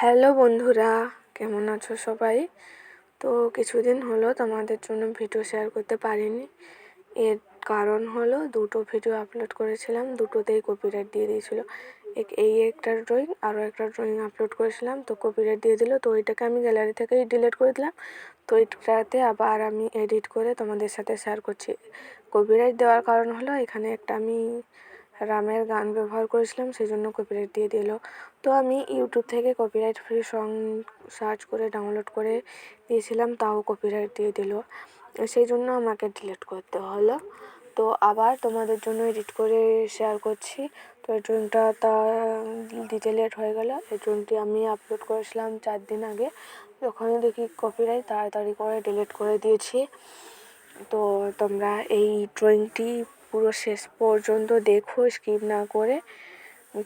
Hello বন্ধুরা, কেমন আছো সবাই? তো কিছুদিন হলো তোমাদের জন্য ভিডিও শেয়ার করতে পারিনি। এর কারণ হলো দুটো ভিডিও আপলোড করেছিলাম, দুটোতেই কপিরাইট দিয়ে দিয়েছিল। এই একটা ড্রয়িং আরও একটা ড্রয়িং আপলোড করেছিলাম, তো কপিরাইট দিয়ে দিল। তো ওইটাকে আমি গ্যালারি থেকেই ডিলিট করে দিলাম। তো এটাতে আবার আমি এডিট করে তোমাদের সাথে শেয়ার করছি। কপিরাইট দেওয়ার কারণ হলো এখানে একটা আমি রামের গান ব্যবহার করেছিলাম, সেই জন্য কপিরাইট দিয়ে দিল। তো আমি ইউটিউব থেকে কপিরাইট ফ্রি সং সার্চ করে ডাউনলোড করে দিয়েছিলাম, তাও কপিরাইট দিয়ে দিল। সেই জন্য আমাকে ডিলিট করতে হলো। তো আবার তোমাদের জন্য এডিট করে শেয়ার করছি। তো এই ড্রয়িংটা ডিলিট হয়ে গেল। এই ড্রয়িংটি আমি আপলোড করেছিলাম 4 দিন আগে। যখনই দেখি কপিরাইট তাড়াতাড়ি করে ডিলিট করে দিয়েছি। তো তোমরা এই ড্রয়িংটি পুরো শেষ পর্যন্ত দেখো, স্কিপ না করে।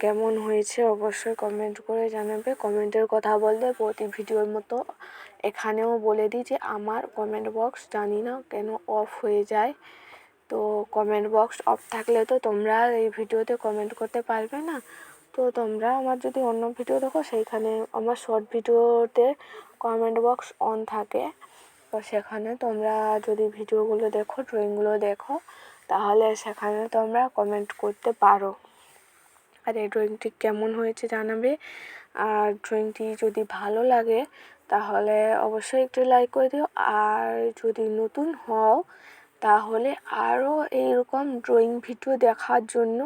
কেমন হয়েছে অবশ্যই কমেন্ট করে জানাবে। কমেন্টের কথা বলতে প্রতি ভিডিওর মতো এখানেও বলে দিই যে আমার কমেন্ট বক্স জানি না কেন অফ হয়ে যায়। তো কমেন্ট বক্স অফ থাকলে তো তোমরা এই ভিডিওতে কমেন্ট করতে পারবে না। তো তোমরা আমার যদি অন্য ভিডিও দেখো, সেইখানে আমার শর্ট ভিডিওতে কমেন্ট বক্স অন থাকে। তো সেখানে তোমরা যদি ভিডিওগুলো দেখো, ড্রয়িংগুলো দেখো, তাহলে সেখানে তোমরা কমেন্ট করতে পারো। আর এই ড্রয়িংটি কেমন হয়েছে জানাবে। আর ড্রয়িংটি যদি ভালো লাগে তাহলে অবশ্যই একটু লাইক করে দিও। আর যদি নতুন হও তাহলে আরও এইরকম ড্রয়িং ভিডিও দেখার জন্য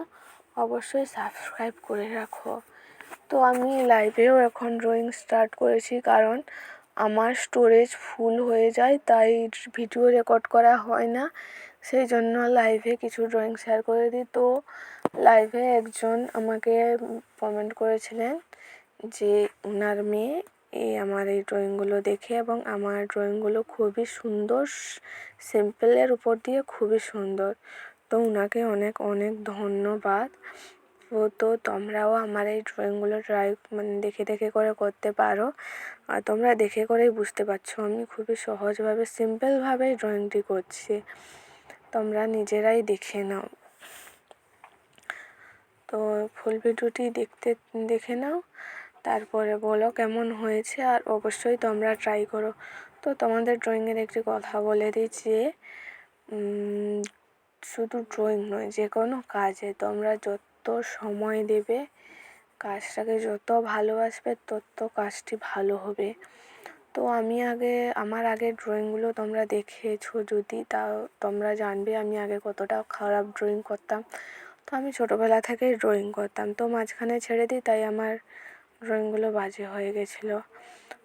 অবশ্যই সাবস্ক্রাইব করে রাখো। তো আমি লাইভেও এখন ড্রয়িং স্টার্ট করেছি, কারণ আমার স্টোরেজ ফুল হয়ে যায়, তাই ভিডিও রেকর্ড করা হয় না। সেই জন্য লাইভে কিছু ড্রয়িং শেয়ার করে দিই। তো লাইভে একজন আমাকে কমেন্ট করেছিলেন যে ওনার মেয়ে আমার এই ড্রয়িংগুলো দেখে, এবং আমার ড্রয়িংগুলো খুবই সুন্দর, সিম্পলের উপর দিয়ে খুবই সুন্দর। তো ওনাকে অনেক অনেক ধন্যবাদ। তো তোমরাও আমার এই ড্রয়িংগুলো দেখে দেখে করে করতে পারো। আর তোমরা দেখে করেই বুঝতে পারছো আমি খুবই সহজভাবে সিম্পলভাবেই ড্রয়িংটি করছি। তোমরা নিজেরাই দেখে নাও। তো ফুল ভিডিওটি দেখে নাও, তারপরে বলো কেমন হয়েছে। আর অবশ্যই তোমরা ট্রাই করো। তো তোমাদের ড্রয়িংয়ের একটি কথা বলে দিই যে শুধু ড্রয়িং নয়, যে কোনো কাজে তোমরা যত সময় দেবে, কাজটাকে যত ভালোবাসবে, তত কাজটি ভালো হবে। তো আমার আগের ড্রয়িংগুলো তোমরা দেখেছো যদি, তাও তোমরা জানবে আমি আগে কতটা খারাপ ড্রয়িং করতাম। তো আমি ছোটোবেলা থেকেই ড্রয়িং করতাম, তো মাঝখানে ছেড়ে দিই, তাই আমার ড্রয়িংগুলো বাজে হয়ে গেছিলো।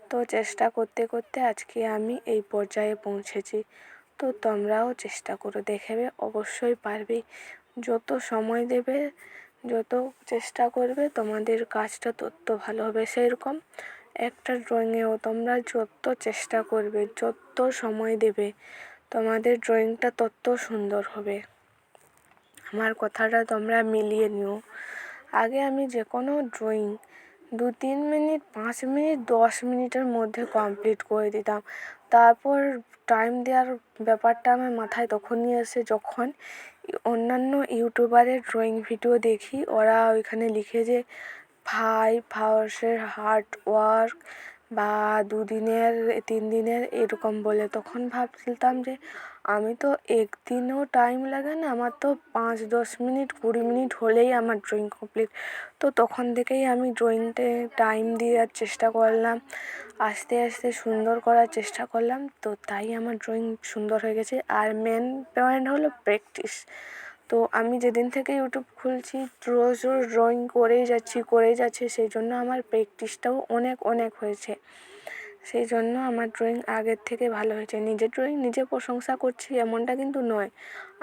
তো চেষ্টা করতে করতে আজকে আমি এই পর্যায়ে পৌঁছেছি। তো তোমরাও চেষ্টা করো, দেখবে অবশ্যই পারবে। যত সময় দেবে, যত চেষ্টা করবে, তোমাদের কাজটা তত ভালো হবে। সেরকম একটা ড্রয়িংয়েও তোমরা যত চেষ্টা করবে, যত সময় দেবে, তোমাদের ড্রয়িংটা তত সুন্দর হবে। আমার কথাটা তোমরা মিলিয়ে নিও। আগে আমি যে কোনো ড্রয়িং 2-3 মিনিট, 5 মিনিট, 10 মিনিটের মধ্যে কমপ্লিট করে দিতাম। তারপর টাইম দেওয়ার ব্যাপারটা আমার মাথায় তখনই আসে যখন অন্যান্য ইউটিউবারের ড্রয়িং ভিডিও দেখি। ওরা ওইখানে লিখে যে 5 আওয়ার্সের হার্ড ওয়ার্ক বা 2 দিনের, 3 দিনের এরকম বলে। তখন ভাবতাম যে আমি তো একদিনও টাইম লাগে না, আমার তো 5-10 মিনিট, 20 মিনিট হলেই আমার ড্রয়িং কমপ্লিট। তো তখন থেকেই আমি ড্রয়িংতে টাইম দেওয়ার চেষ্টা করলাম, আস্তে আস্তে সুন্দর করার চেষ্টা করলাম। তো তাই আমার ড্রয়িং সুন্দর হয়ে গেছে। আর মেন পয়েন্ট হলো প্র্যাকটিস। তো আমি যেদিন থেকে ইউটিউব খুলছি রোজ রোজ ড্রয়িং করেই যাচ্ছি, সেই জন্য আমার প্র্যাকটিসটাও অনেক অনেক হয়েছে। সেই জন্য আমার ড্রয়িং আগের থেকে ভালো হয়েছে। নিজের ড্রয়িং নিজে প্রশংসা করছি এমনটা কিন্তু নয়,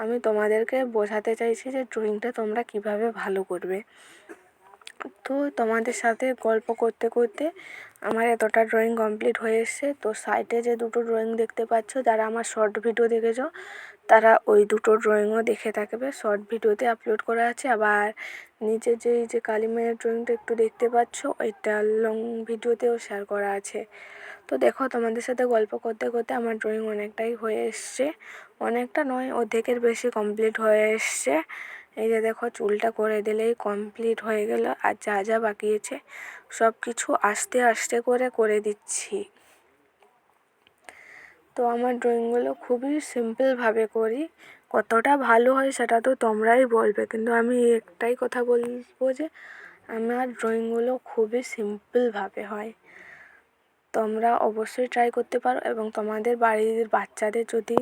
আমি তোমাদেরকে বোঝাতে চাইছি যে ড্রয়িংটা তোমরা কিভাবে ভালো করবে। তো তোমাদের সাথে গল্প করতে করতে আমার এতটা ড্রয়িং কমপ্লিট হয়ে এসছে। তো সাইডে যে দুটো ড্রয়িং দেখতে পাচ্ছ, যারা আমার শর্ট ভিডিও দেখেছো তারা ওই দুটো ড্রয়িংও দেখে থাকবে, শর্ট ভিডিওতে আপলোড করা আছে। আবার নিচে যে কালী মায়ের ড্রয়িংটা একটু দেখতে পাচ্ছ, ওইটা লং ভিডিওতেও শেয়ার করা আছে। তো দেখো, তোমাদের সাথে গল্প করতে করতে আমার ড্রয়িং অনেকটাই হয়ে এসছে, অনেকটা নয়, অর্ধেকের বেশি কমপ্লিট হয়ে এসছে। এই যে দেখো চুলটা করে দিলেই কমপ্লিট হয়ে গেল। আর যা যা বাকি আছে সব কিছু আস্তে আস্তে করে দিচ্ছি। তো আমার ড্রয়িংগুলো খুবই সিম্পলভাবে করি। কতটা ভালো হয় সেটা তো তোমরাই বলবে, কিন্তু আমি একটাই কথা বলবো যে আমার ড্রয়িংগুলো খুবই সিম্পলভাবে হয়। তোমরা অবশ্যই ট্রাই করতে পারো, এবং তোমাদের বাড়ির বাচ্চাদের যদি